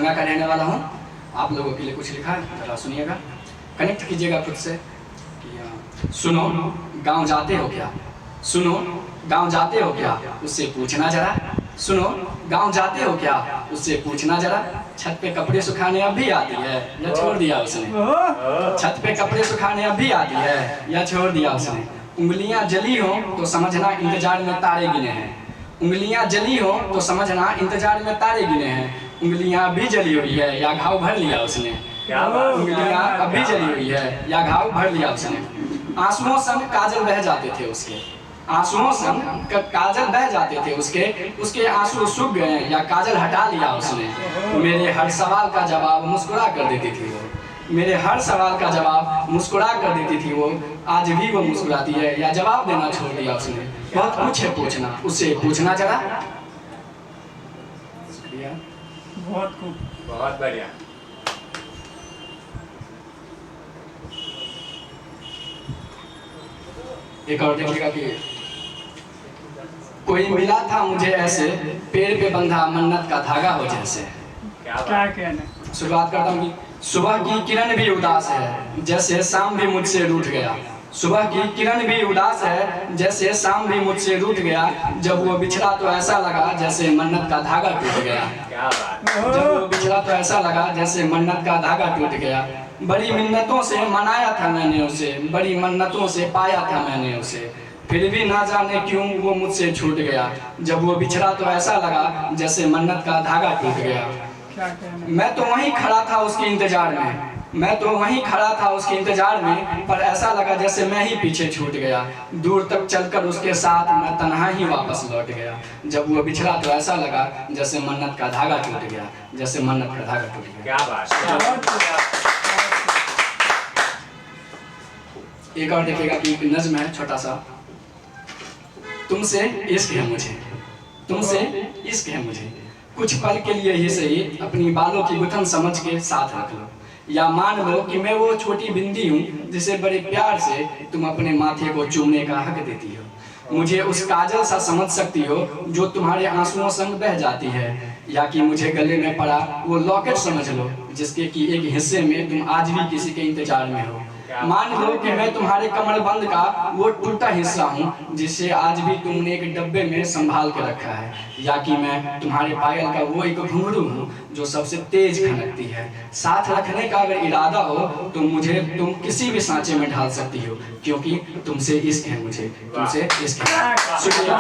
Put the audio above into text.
दरभंगा का रहने वाला हूँ। आप लोगों के लिए कुछ लिखा है, जरा सुनिएगा, कनेक्ट कीजिएगा खुद से कि सुनो गांव जाते हो क्या, सुनो गांव जाते हो क्या, उससे पूछना जरा, सुनो गांव जाते हो क्या, उससे पूछना जरा। छत पे कपड़े सुखाने अब भी आती है या छोड़ दिया उसने, छत पे कपड़े सुखाने अब भी आती है या छोड़ दिया उसने। उंगलियां जली हो तो समझना इंतजार में तारे गिने हैं, उंगलियां जली हो तो समझना इंतजार में तारे गिने हैं। उंगलियां भी जली हुई है या घाव भर लिया उसने, उंगलियां अभी जली हुई है या घाव भर लिया उसने। आंसुओं संग काजल बह जाते थे उसके, आंसुओं संग काजल बह जाते थे उसके, उसके आंसू सूख गए या काजल हटा लिया उसने। मेरे हर सवाल का जवाब मुस्कुरा कर देती थी वो, मेरे हर सवाल का जवाब मुस्कुरा कर देती थी वो। आज भी वो मुस्कुराती है या जवाब देना छोड़ दिया उसने। बहुत कुछ है पूछना, उससे पूछना जरा। बहुत खूब, बहुत बढ़िया। एक और देखिएगा कि कोई मिला था मुझे ऐसे, पेड़ पे बंधा मन्नत का धागा हो जैसे। क्या कहना। शुरुआत करता हूँ कि सुबह की किरण भी उदास है जैसे शाम भी मुझसे रूठ गया, सुबह की किरण भी उदास है जैसे शाम भी मुझसे रूठ गया। जब वो बिछड़ा तो ऐसा लगा जैसे मन्नत का धागा टूट गया, जब वो बिछड़ा तो ऐसा लगा जैसे मन्नत का धागा टूट गया। बड़ी मिन्नतों से मनाया था मैंने उसे, बड़ी मन्नतों से पाया था मैंने उसे, फिर भी ना जाने क्यों वो मुझसे छूट गया। जब वो बिछड़ा तो ऐसा लगा जैसे मन्नत का धागा टूट गया। मैं तो वहीं खड़ा था उसके इंतजार में, मैं तो वहीं खड़ा था उसके इंतजार में, पर ऐसा लगा जैसे मैं ही पीछे छूट गया। दूर तक चलकर उसके साथ मैं तन्हा ही वापस लौट गया। जब वो बिछड़ा तो ऐसा लगा जैसे मन्नत का धागा टूट गया, जैसे मन्नत का धागा टूट गया। क्या बात। एक और देखिएगा कि एक नज्म है छोटा सा। तुमसे इश्क है मुझे, तुमसे इश्क है मुझे, कुछ पल के लिए ही सही अपनी बालों की गुथन समझ के साथ रख लो, या मान लो कि मैं वो छोटी बिंदी हूँ जिसे बड़े प्यार से तुम अपने माथे को चूमने का हक देती हो। मुझे उस काजल सा समझ सकती हो जो तुम्हारे आंसुओं संग बह जाती है, या कि मुझे गले में पड़ा वो लॉकेट समझ लो जिसके कि एक हिस्से में तुम आज भी किसी के इंतजार में हो। मान लो कि मैं तुम्हारे कमरबंद का वो टूटा हिस्सा हूँ जिसे आज भी तुमने एक डब्बे में संभाल के रखा है, या कि मैं तुम्हारे पायल का वो एक घुंघरू हूँ जो सबसे तेज खनकती है। साथ रखने का अगर इरादा हो तो मुझे तुम किसी भी सांचे में ढाल सकती हो, क्योंकि तुमसे इश्क है मुझे, तुमसे इश्क है। शुक्रिया।